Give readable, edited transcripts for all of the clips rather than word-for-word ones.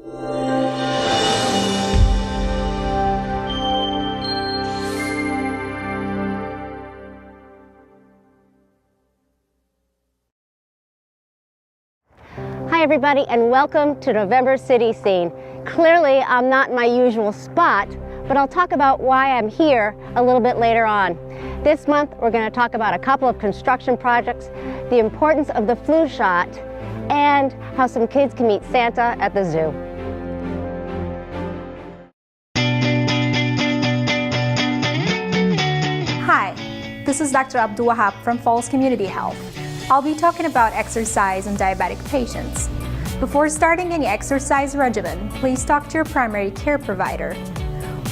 Hi everybody, and welcome to November City Scene. Clearly I'm not in my usual spot, but I'll talk about why I'm here a little bit later on. This month we're going to talk about a couple of construction projects, the importance of the flu shot, and how some kids can meet Santa at the zoo. Hi, this is Dr. Abdul Wahab from Falls Community Health. I'll be talking about exercise in diabetic patients. Before starting any exercise regimen, please talk to your primary care provider.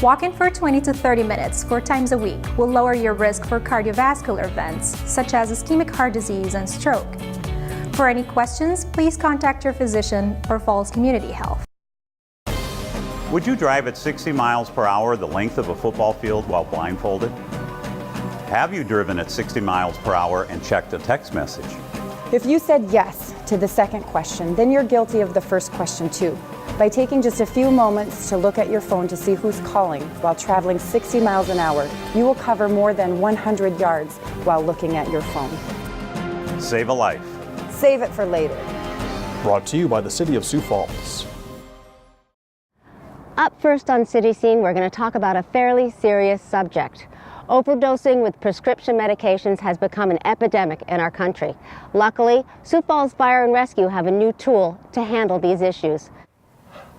Walking for 20 to 30 minutes 4 times a week will lower your risk for cardiovascular events such as ischemic heart disease and stroke. For any questions, please contact your physician or Falls Community Health. Would you drive at 60 miles per hour the length of a football field while blindfolded? Have you driven at 60 miles per hour and checked a text message? If you said yes to the second question, then you're guilty of the first question too. By taking just a few moments to look at your phone to see who's calling while traveling 60 miles an hour, you will cover more than 100 yards while looking at your phone. Save a life. Save it for later. Brought to you by the City of Sioux Falls. Up first on City Scene, we're going to talk about a fairly serious subject. Overdosing with prescription medications has become an epidemic in our country. Luckily, Sioux Falls Fire and Rescue have a new tool to handle these issues.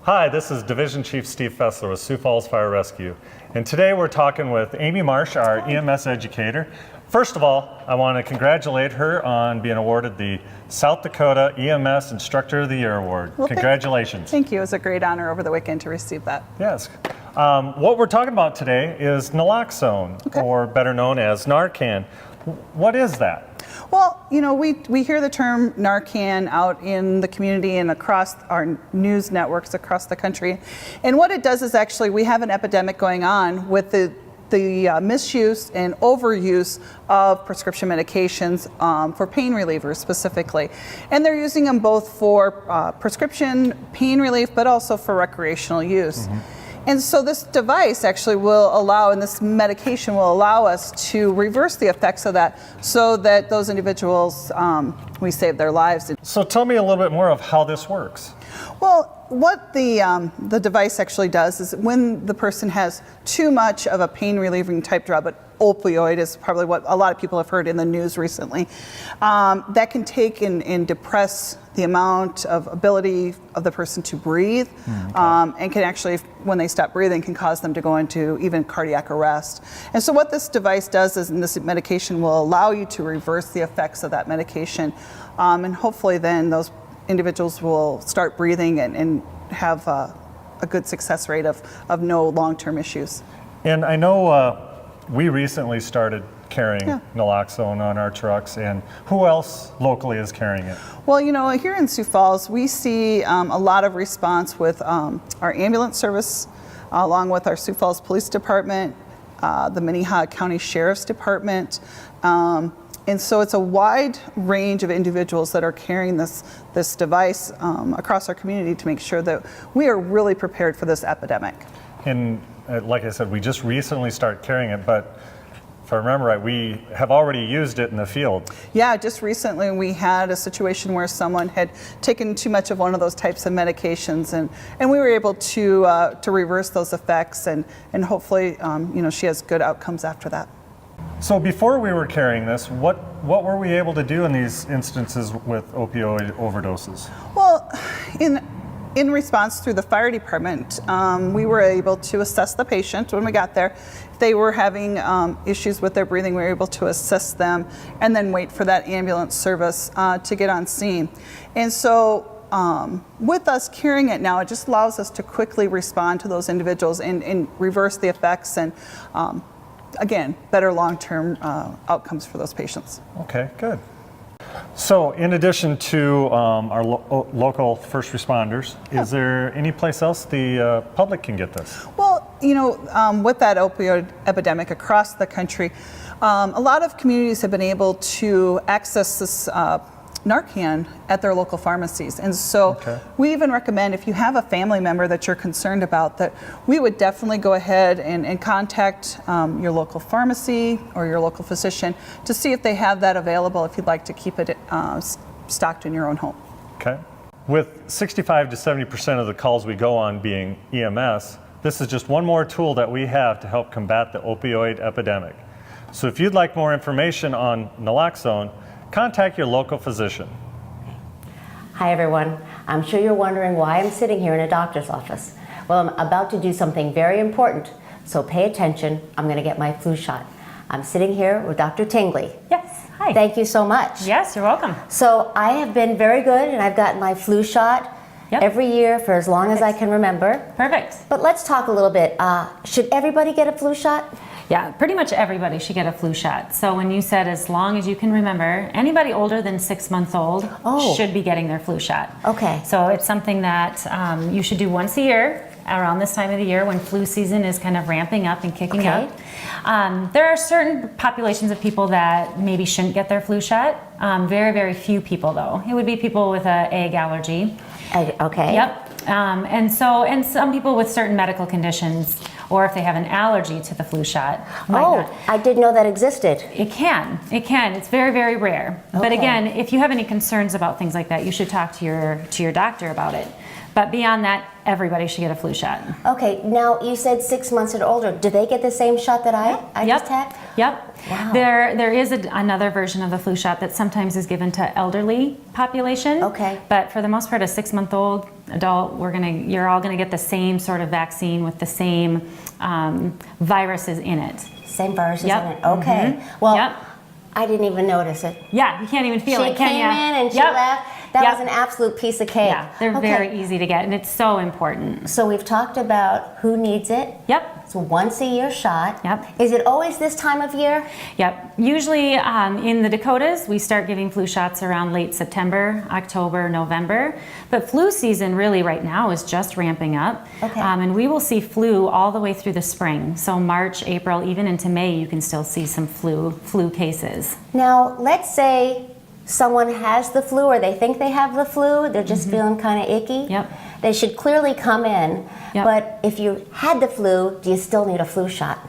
Hi, this is Division Chief Steve Fessler with Sioux Falls Fire Rescue. And today we're talking with Amy Marsh, our EMS educator. First of all, I want to congratulate her on being awarded the South Dakota EMS Instructor of the Year Award. Well, congratulations. Thank you. It was a great honor over the weekend to receive that. Yes. What we're talking about today is naloxone, or better known as Narcan. What is that? Well, you know, we hear the term Narcan out in the community and across our news networks across the country. And what it does is actually we have an epidemic going on with the misuse and overuse of prescription medications for pain relievers specifically. And they're using them both for prescription pain relief, but also for recreational use. And so this device actually will allow, and this medication will allow us to reverse the effects of that so that those individuals, we save their lives. So tell me a little bit more of how this works. Well, what the device actually does is when the person has too much of a pain relieving type drug, but opioid is probably what a lot of people have heard in the news recently, that can take and depress the amount of ability of the person to breathe, and can actually, when they stop breathing, can cause them to go into even cardiac arrest. And so what this device does is, and this medication will allow you to reverse the effects of that medication, and hopefully then those individuals will start breathing and have a good success rate of no long-term issues. And I know we recently started carrying naloxone on our trucks, and who else locally is carrying it? Well, you know, here in Sioux Falls, we see a lot of response with our ambulance service, along with our Sioux Falls Police Department, the Minnehaha County Sheriff's Department, and so it's a wide range of individuals that are carrying this device across our community to make sure that we are really prepared for this epidemic. And like I said, we just recently started carrying it, but if I remember right, we have already used it in the field. Yeah, just recently we had a situation where someone had taken too much of one of those types of medications, and we were able to reverse those effects, and hopefully, you know, she has good outcomes after that. So before we were carrying this, what were we able to do in these instances with opioid overdoses? Well, in response through the fire department, we were able to assess the patient when we got there. If they were having issues with their breathing, we were able to assess them and then wait for that ambulance service to get on scene. And so with us carrying it now, it just allows us to quickly respond to those individuals and reverse the effects and again, better long-term outcomes for those patients. Okay, good. So in addition to our local first responders, is there any place else the public can get this? Well, you know, with that opioid epidemic across the country, a lot of communities have been able to access this Narcan at their local pharmacies. And so we even recommend, if you have a family member that you're concerned about, that we would definitely go ahead and contact your local pharmacy or your local physician to see if they have that available if you'd like to keep it stocked in your own home. Okay. With 65 to 70% of the calls we go on being EMS, this is just one more tool that we have to help combat the opioid epidemic. So if you'd like more information on naloxone, contact your local physician. Hi everyone. I'm sure you're wondering why I'm sitting here in a doctor's office. Well, I'm about to do something very important, so pay attention. I'm going to get my flu shot. I'm sitting here with Dr. Tingley. Yes. Hi. Thank you so much. Yes, you're welcome. So I have been very good, and I've gotten my flu shot every year for as long as I can remember. Perfect. But let's talk a little bit. Should everybody get a flu shot? Yeah, pretty much everybody should get a flu shot. So when you said as long as you can remember, anybody older than 6 months old should be getting their flu shot. Okay. So it's something that you should do once a year around this time of the year when flu season is kind of ramping up and kicking up. There are certain populations of people that maybe shouldn't get their flu shot. Very, very few people though. It would be people with an egg allergy. Okay. Yep. And some people with certain medical conditions, or if they have an allergy to the flu shot. I didn't know that existed. It can. It's very, very rare. But again, if you have any concerns about things like that, you should talk to your doctor about it. But beyond that, everybody should get a flu shot. Okay, now you said 6 months and older. Do they get the same shot that I just had? Yep. Wow. There is another version of the flu shot that sometimes is given to elderly population. Okay. But for the most part, a 6-month-old adult, you're all gonna get the same sort of vaccine with the same viruses in it. Same viruses in it. Okay. Well, I didn't even notice it. Yeah, you can't even feel it, can you? She came in and she left. That was an absolute piece of cake. Yeah, they're very easy to get, and it's so important. So we've talked about who needs it. Yep. It's a once a year shot. Yep. Is it always this time of year? Yep. Usually in the Dakotas, we start giving flu shots around late September, October, November. But flu season really right now is just ramping up. Okay. And we will see flu all the way through the spring. So March, April, even into May, you can still see some flu cases. Now, let's say someone has the flu or they think they have the flu, they're just feeling kind of icky. Yep. They should clearly come in. Yep. But if you had the flu, do you still need a flu shot?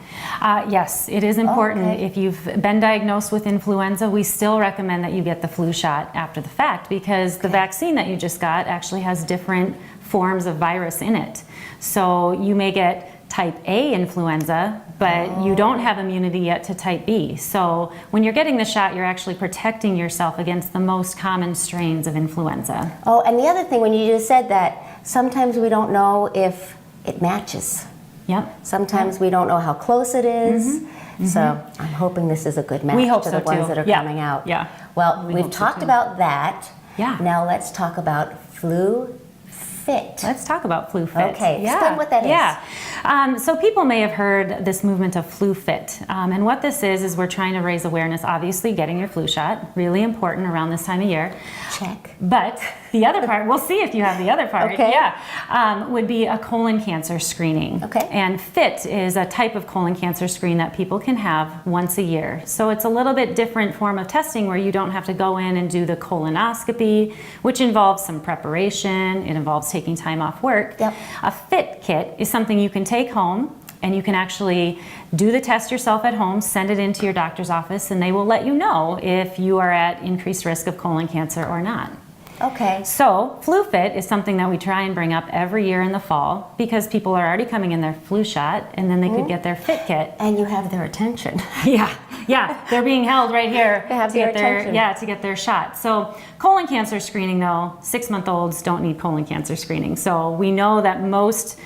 Yes, it is important. Okay. If you've been diagnosed with influenza, we still recommend that you get the flu shot after the fact because the vaccine that you just got actually has different forms of virus in it. So you may get type A influenza, but you don't have immunity yet to type B. So when you're getting the shot, you're actually protecting yourself against the most common strains of influenza. Oh, and the other thing, when you just said that, sometimes we don't know if it matches. Yep. Sometimes we don't know how close it is. So I'm hoping this is a good match We hope to so the ones too. that are Yeah. coming out. Yeah. Well, We we've hope so talked too. about that. Yeah. Now let's talk about flu fit. Let's talk about flu fit. Okay, explain what that is. Yeah. So people may have heard this movement of flu fit. And what this is we're trying to raise awareness, obviously getting your flu shot, really important around this time of year. Check. But the other part, we'll see if you have the other part. Okay. Yeah. Would be a colon cancer screening. Okay. And FIT is a type of colon cancer screen that people can have once a year. So it's a little bit different form of testing where you don't have to go in and do the colonoscopy, which involves some preparation. It involves taking time off work. Yep. A FIT kit is something you can take home and you can actually do the test yourself at home, send it into your doctor's office, and they will let you know if you are at increased risk of colon cancer or not. Okay. So flu fit is something that we try and bring up every year in the fall because people are already coming in their flu shot and then they could get their fit kit. And you have their attention. Yeah, they're being held right here They have their attention. to get their shot. So colon cancer screening though, 6-month-olds don't need colon cancer screening. So we know that most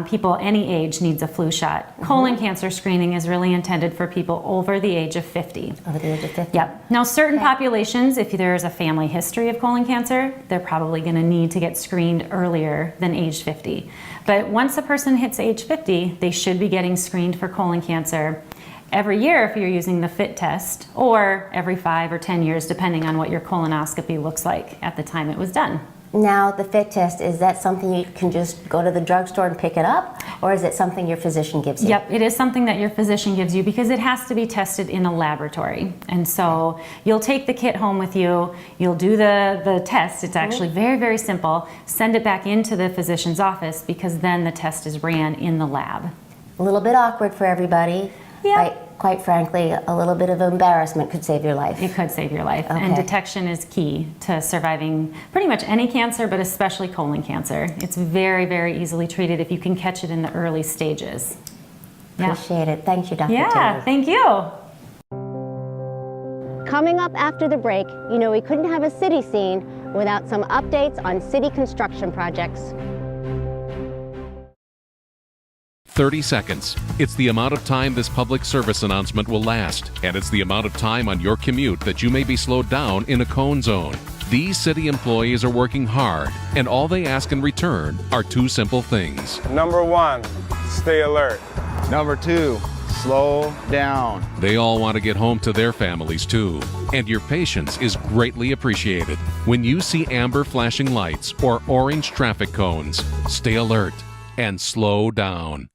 people any age needs a flu shot. Colon cancer screening is really intended for people over the age of 50. Over the age of 50. Yep. Now certain populations, if there is a family history of colon cancer, they're probably going to need to get screened earlier than age 50. But once a person hits age 50, they should be getting screened for colon cancer every year if you're using the FIT test, or every 5 or 10 years depending on what your colonoscopy looks like at the time it was done. Now, the fit test, is that something you can just go to the drugstore and pick it up, or is it something your physician gives you? Yep, it is something that your physician gives you because it has to be tested in a laboratory. And so you'll take the kit home with you, you'll do the test. It's actually very, very simple. Send it back into the physician's office because then the test is ran in the lab. A little bit awkward for everybody. Yeah. Quite frankly, a little bit of embarrassment could save your life. It could save your life. Okay. And detection is key to surviving pretty much any cancer, but especially colon cancer. It's very, very easily treated if you can catch it in the early stages. Yeah. Appreciate it. Thank you, Dr. Yeah, Taylor. thank you. Coming up after the break, you know we couldn't have a city scene without some updates on city construction projects. 30 seconds. It's the amount of time this public service announcement will last, and it's the amount of time on your commute that you may be slowed down in a cone zone. These city employees are working hard, and all they ask in return are two simple things. Number 1, stay alert. Number 2, slow down. They all want to get home to their families too, and your patience is greatly appreciated. When you see amber flashing lights or orange traffic cones, stay alert and slow down.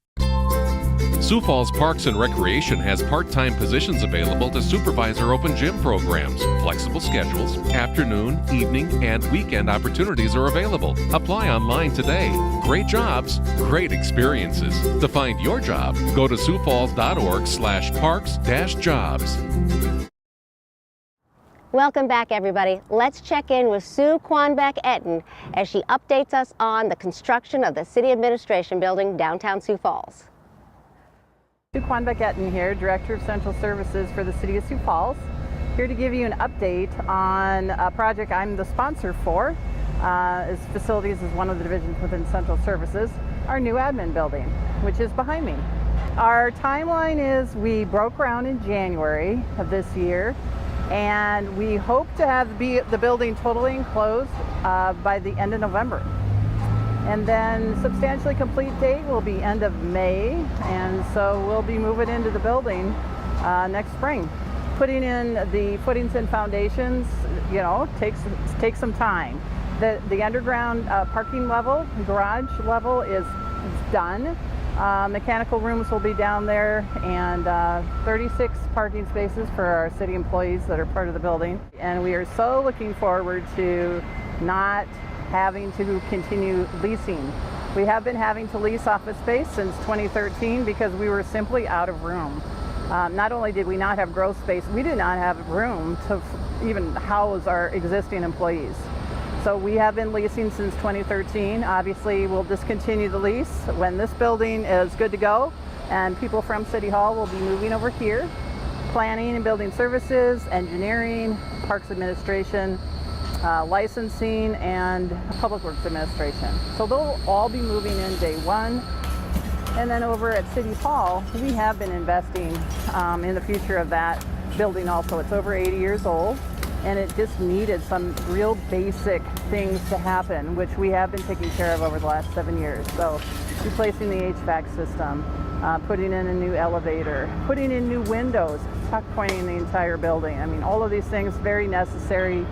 Sioux Falls Parks and Recreation has part-time positions available to supervise our open gym programs. Flexible schedules, afternoon, evening, and weekend opportunities are available. Apply online today. Great jobs, great experiences. To find your job, go to siouxfalls.org/parks-jobs. Welcome back, everybody. Let's check in with Sue Quanbeck-Etten as she updates us on the construction of the City Administration Building downtown Sioux Falls. Sue Quanbeck-Etten here, Director of Central Services for the City of Sioux Falls. Here to give you an update on a project I'm the sponsor for. Facilities is one of the divisions within Central Services, our new admin building, which is behind me. Our timeline is we broke ground in January of this year, and we hope to have the building totally enclosed by the end of November. And then substantially complete date will be end of May, and so we'll be moving into the building next spring. Putting in the footings and foundations, you know, takes some time. The underground parking level, garage level is done. Mechanical rooms will be down there, and 36 parking spaces for our city employees that are part of the building. And we are so looking forward to not having to continue leasing. We have been having to lease office space since 2013 because we were simply out of room. Not only did we not have growth space, we did not have room to even house our existing employees. So we have been leasing since 2013. Obviously, we'll discontinue the lease when this building is good to go, and people from City Hall will be moving over here. Planning and building services, engineering, parks administration, licensing, and public works administration. So they'll all be moving in day one. And then over at City Hall, we have been investing in the future of that building also. It's over 80 years old, and it just needed some real basic things to happen, which we have been taking care of over the last 7 years. So replacing the HVAC system, putting in a new elevator, putting in new windows, tuck pointing the entire building. I mean, all of these things very necessary,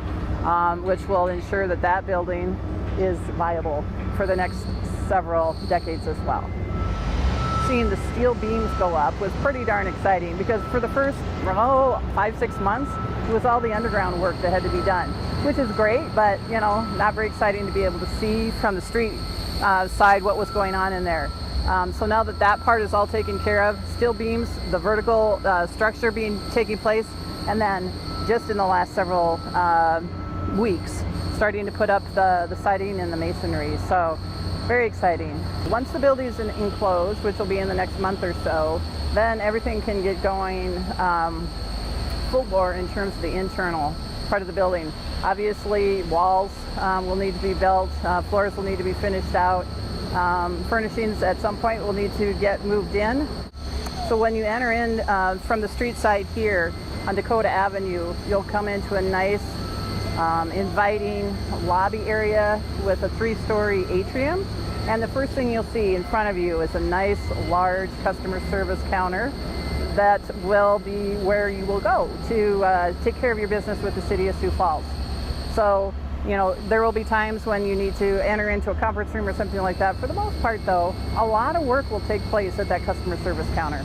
which will ensure that that building is viable for the next several decades as well. Seeing the steel beams go up was pretty darn exciting because for the first 5-6 months, it was all the underground work that had to be done, which is great, but you know, not very exciting to be able to see from the street side what was going on in there. So now that that part is all taken care of, steel beams, the vertical structure taking place, and then just in the last several weeks, starting to put up the siding and the masonry. So very exciting. Once the building is enclosed, which will be in the next month or so, then everything can get going full bore in terms of the internal part of the building. Obviously, walls will need to be built, floors will need to be finished out, furnishings at some point will need to get moved in. So when you enter in from the street side here on Dakota Avenue, you'll come into a nice inviting lobby area with a 3-story atrium. And the first thing you'll see in front of you is a nice, large customer service counter that will be where you will go to take care of your business with the City of Sioux Falls. So You know, there will be times when you need to enter into a conference room or something like that. For the most part, though, a lot of work will take place at that customer service counter.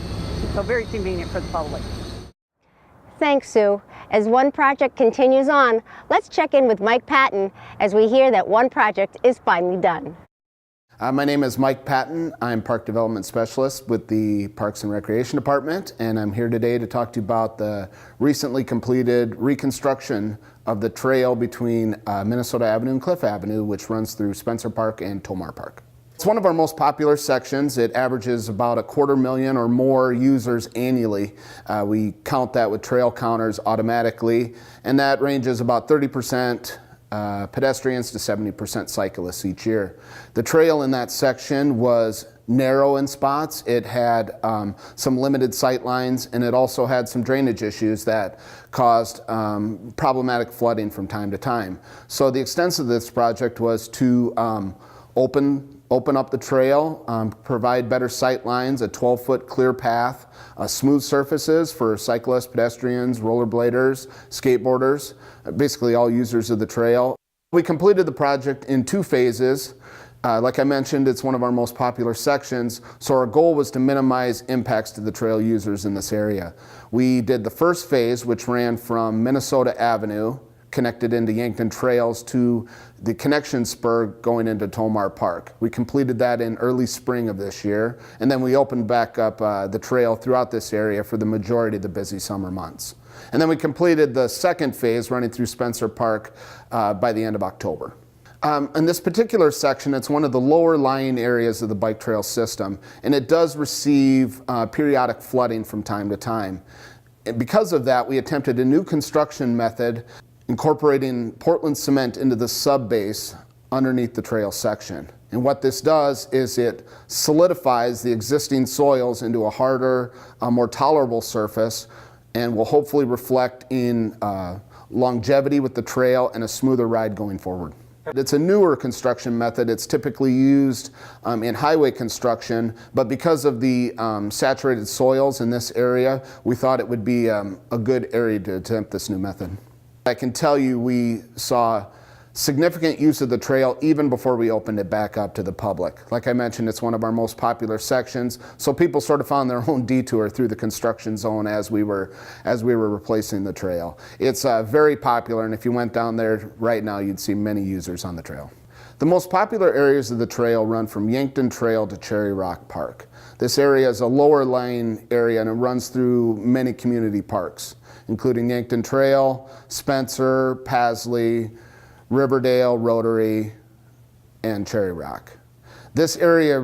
So very convenient for the public. Thanks, Sue. As one project continues on, let's check in with Mike Patton as we hear that one project is finally done. My name is Mike Patton. I'm Park Development Specialist with the Parks and Recreation Department, and I'm here today to talk to you about the recently completed reconstruction of the trail between Minnesota Avenue and Cliff Avenue, which runs through Spencer Park and Tomar Park. It's one of our most popular sections. It averages about 250,000 or more users annually. We count that with trail counters automatically, and that ranges about 30% pedestrians to 70% cyclists each year. The trail in that section was narrow in spots. It had some limited sight lines, and it also had some drainage issues that caused problematic flooding from time to time. So the extent of this project was to open up the trail, provide better sight lines, a 12-foot clear path, smooth surfaces for cyclists, pedestrians, rollerbladers, skateboarders, basically all users of the trail. We completed the project in 2 phases. Like I mentioned, it's one of our most popular sections, so our goal was to minimize impacts to the trail users in this area. We did the first phase, which ran from Minnesota Avenue, connected into Yankton Trails, to the connection spur going into Tomar Park. We completed that in early spring of this year, and then we opened back up the trail throughout this area for the majority of the busy summer months. And then we completed the second phase running through Spencer Park by the end of October. In this particular section, it's one of the lower lying areas of the bike trail system, and it does receive periodic flooding from time to time. And because of that, we attempted a new construction method incorporating Portland cement into the sub-base underneath the trail section. And what this does is it solidifies the existing soils into a harder, more tolerable surface, and will hopefully reflect in longevity with the trail and a smoother ride going forward. It's a newer construction method. It's typically used in highway construction, but because of the saturated soils in this area, we thought it would be a good area to attempt this new method. I can tell you we saw significant use of the trail even before we opened it back up to the public. Like I mentioned, it's one of our most popular sections, so people sort of found their own detour through the construction zone as we were replacing the trail. It's very popular, and if you went down there right now, you'd see many users on the trail. The most popular areas of the trail run from Yankton Trail to Cherry Rock Park. This area is a lower lying area, and it runs through many community parks, including Yankton Trail, Spencer, Pasley, Riverdale, Rotary, and Cherry Rock. This area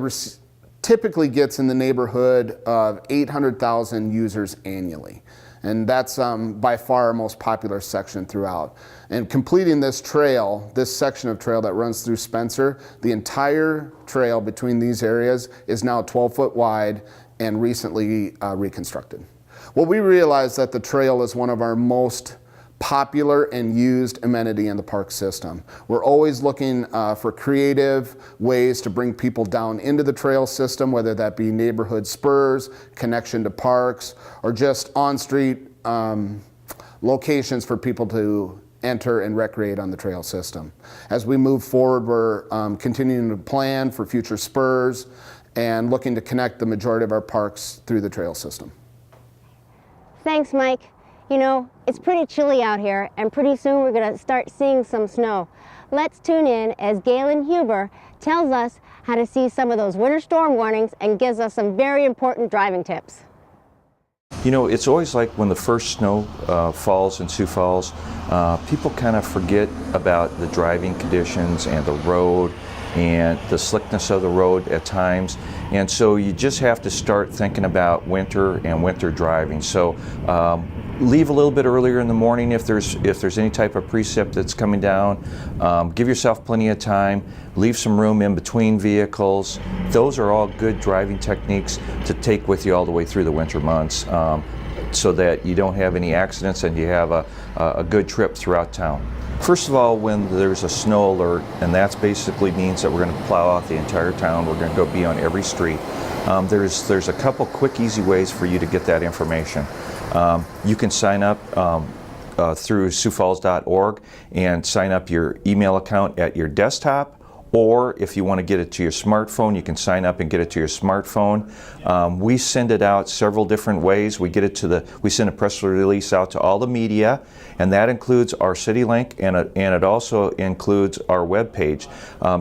typically gets in the neighborhood of 800,000 users annually, and that's by far our most popular section throughout. And completing this trail, this section of trail that runs through Spencer, the entire trail between these areas is now 12 foot wide and recently reconstructed. Well, we realized that the trail is one of our most popular and used amenity in the park system. We're always looking for creative ways to bring people down into the trail system, whether that be neighborhood spurs, connection to parks, or just on-street locations for people to enter and recreate on the trail system. As we move forward, we're continuing to plan for future spurs and looking to connect the majority of our parks through the trail system. Thanks, Mike. You know, it's pretty chilly out here, and pretty soon we're going to start seeing some snow. Let's tune in as Galen Huber tells us how to see some of those winter storm warnings and gives us some very important driving tips. You know, it's always like when the first snow falls in Sioux Falls, people kind of forget about the driving conditions and the road and the slickness of the road at times, and so you just have to start thinking about winter and winter driving. So leave a little bit earlier in the morning if there's any type of precip that's coming down. Give yourself plenty of time. Leave some room in between vehicles. Those are all good driving techniques to take with you all the way through the winter months, so that you don't have any accidents and you have a good trip throughout town. First of all, when there's a snow alert, and that basically means that we're going to plow out the entire town, we're going to go be on every street. There's a couple quick, easy ways for you to get that information. You can sign up through siouxfalls.org and sign up your email account at your desktop. Or if you want to get it to your smartphone, you can sign up and get it to your smartphone. We send it out several different ways. We send a press release out to all the media, and that includes our city link, and it also includes our webpage.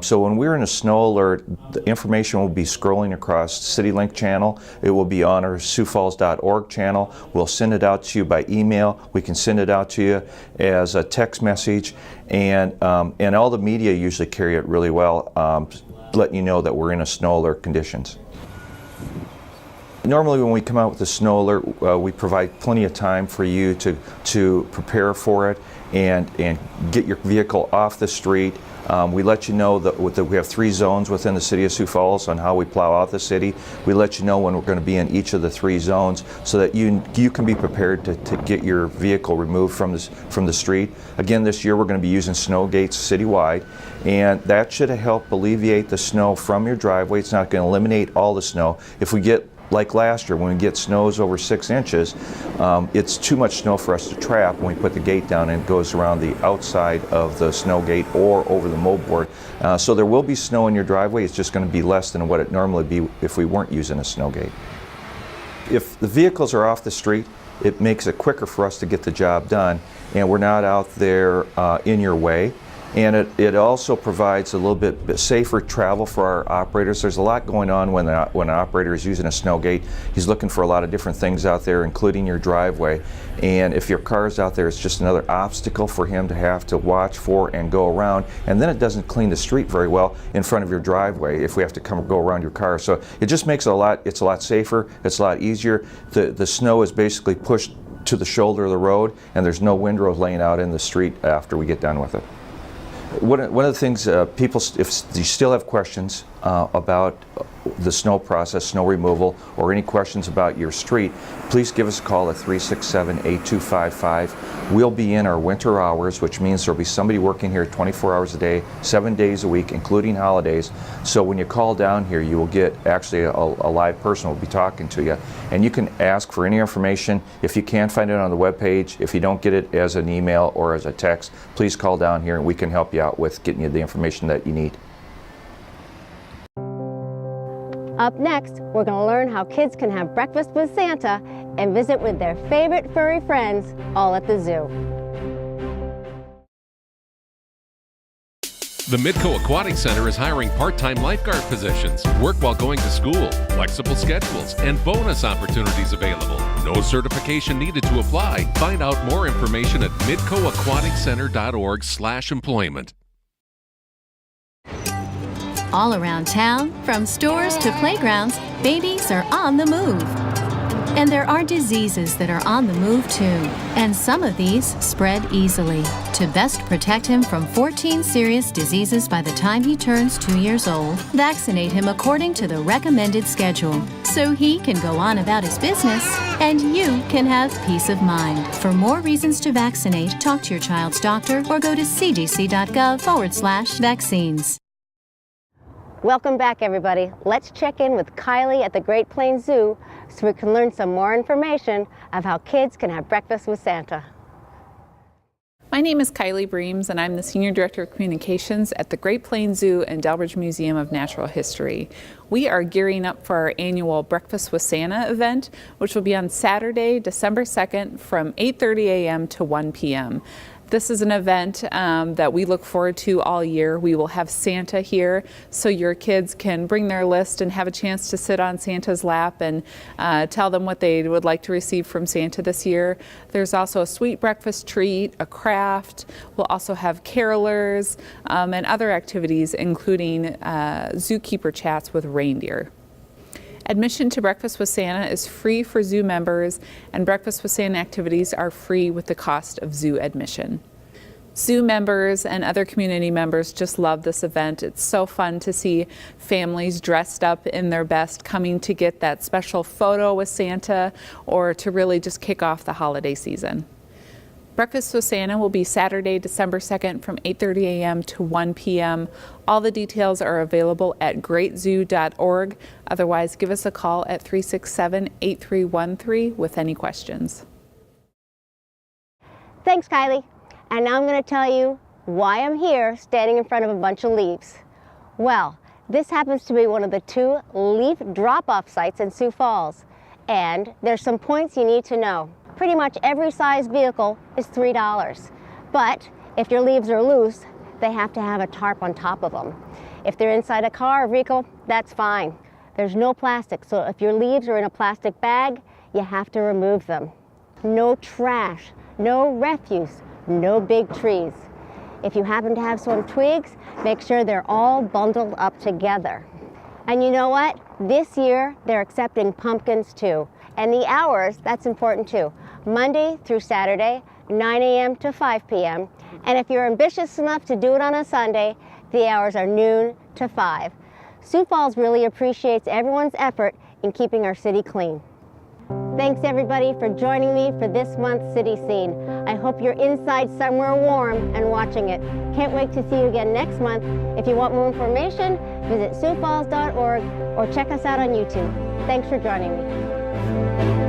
So when we're in a snow alert, the information will be scrolling across the city link channel. It will be on our siouxfalls.org channel. We'll send it out to you by email. We can send it out to you as a text message. And all the media usually carry it really well, letting you know that we're in a snow alert conditions. Normally when we come out with a snow alert, we provide plenty of time for you to prepare for it and get your vehicle off the street. We let you know that we have 3 zones within the city of Sioux Falls on how we plow out the city. We let you know when we're going to be in each of the 3 zones so that you can be prepared to get your vehicle removed from the street. Again, this year we're going to be using snow gates citywide, and that should help alleviate the snow from your driveway. It's not going to eliminate all the snow. If we get, like last year, when we get snows over 6 inches, it's too much snow for us to trap when we put the gate down, and it goes around the outside of the snow gate or over the moldboard. So there will be snow in your driveway. It's just going to be less than what it normally would be if we weren't using a snow gate. If the vehicles are off the street, it makes it quicker for us to get the job done, and we're not out there in your way. And it also provides a little bit safer travel for our operators. There's a lot going on when an operator is using a snow gate. He's looking for a lot of different things out there, including your driveway. And if your car is out there, it's just another obstacle for him to have to watch for and go around. And then it doesn't clean the street very well in front of your driveway if we have to go around your car. So it just makes it's a lot safer, it's a lot easier. The snow is basically pushed to the shoulder of the road, and there's no windrows laying out in the street after we get done with it. One of the things, people, if you still have questions about the snow process, snow removal, or any questions about your street, please give us a call at 367-8255. We'll be in our winter hours, which means there'll be somebody working here 24 hours a day, 7 days a week, including holidays. So when you call down here, you will get actually a live person will be talking to you. And you can ask for any information. If you can't find it on the webpage, if you don't get it as an email or as a text, please call down here and we can help you out with getting you the information that you need. Up next, we're going to learn how kids can have breakfast with Santa and visit with their favorite furry friends, all at the zoo. The Midco Aquatic Center is hiring part-time lifeguard positions. Work while going to school, flexible schedules, and bonus opportunities available. No certification needed to apply. Find out more information at midcoaquaticcenter.org/employment. All around town, from stores to playgrounds, babies are on the move. And there are diseases that are on the move too. And some of these spread easily. To best protect him from 14 serious diseases by the time he turns 2 years old, vaccinate him according to the recommended schedule, so he can go on about his business and you can have peace of mind. For more reasons to vaccinate, talk to your child's doctor or go to cdc.gov/vaccines. Welcome back, everybody. Let's check in with Kylie at the Great Plains Zoo so we can learn some more information of how kids can have breakfast with Santa. My name is Kylie Breams, and I'm the Senior Director of Communications at the Great Plains Zoo and Delbridge Museum of Natural History. We are gearing up for our annual Breakfast with Santa event, which will be on Saturday, December 2nd from 8:30 a.m. to 1 p.m. This is an event that we look forward to all year. We will have Santa here, so your kids can bring their list and have a chance to sit on Santa's lap and tell them what they would like to receive from Santa this year. There's also a sweet breakfast treat, a craft. We'll also have carolers and other activities, including zookeeper chats with reindeer. Admission to Breakfast with Santa is free for zoo members, and Breakfast with Santa activities are free with the cost of zoo admission. Zoo members and other community members just love this event. It's so fun to see families dressed up in their best coming to get that special photo with Santa or to really just kick off the holiday season. Breakfast with Santa will be Saturday, December 2nd from 8:30 a.m. to 1 p.m. All the details are available at greatzoo.org. Otherwise, give us a call at 367-8313 with any questions. Thanks, Kylie. And now I'm going to tell you why I'm here standing in front of a bunch of leaves. Well, this happens to be one of the 2 leaf drop-off sites in Sioux Falls. And there's some points you need to know. Pretty much every size vehicle is $3. But if your leaves are loose, they have to have a tarp on top of them. If they're inside a car or vehicle, that's fine. There's no plastic, so if your leaves are in a plastic bag, you have to remove them. No trash, no refuse, no big trees. If you happen to have some twigs, make sure they're all bundled up together. And you know what? This year, they're accepting pumpkins too. And the hours, that's important too. Monday through Saturday, 9 a.m. to 5 p.m. And if you're ambitious enough to do it on a Sunday, the hours are noon to 5. Sioux Falls really appreciates everyone's effort in keeping our city clean. Thanks everybody for joining me for this month's City Scene. I hope you're inside somewhere warm and watching it. Can't wait to see you again next month. If you want more information, visit siouxfalls.org or check us out on YouTube. Thanks for joining me.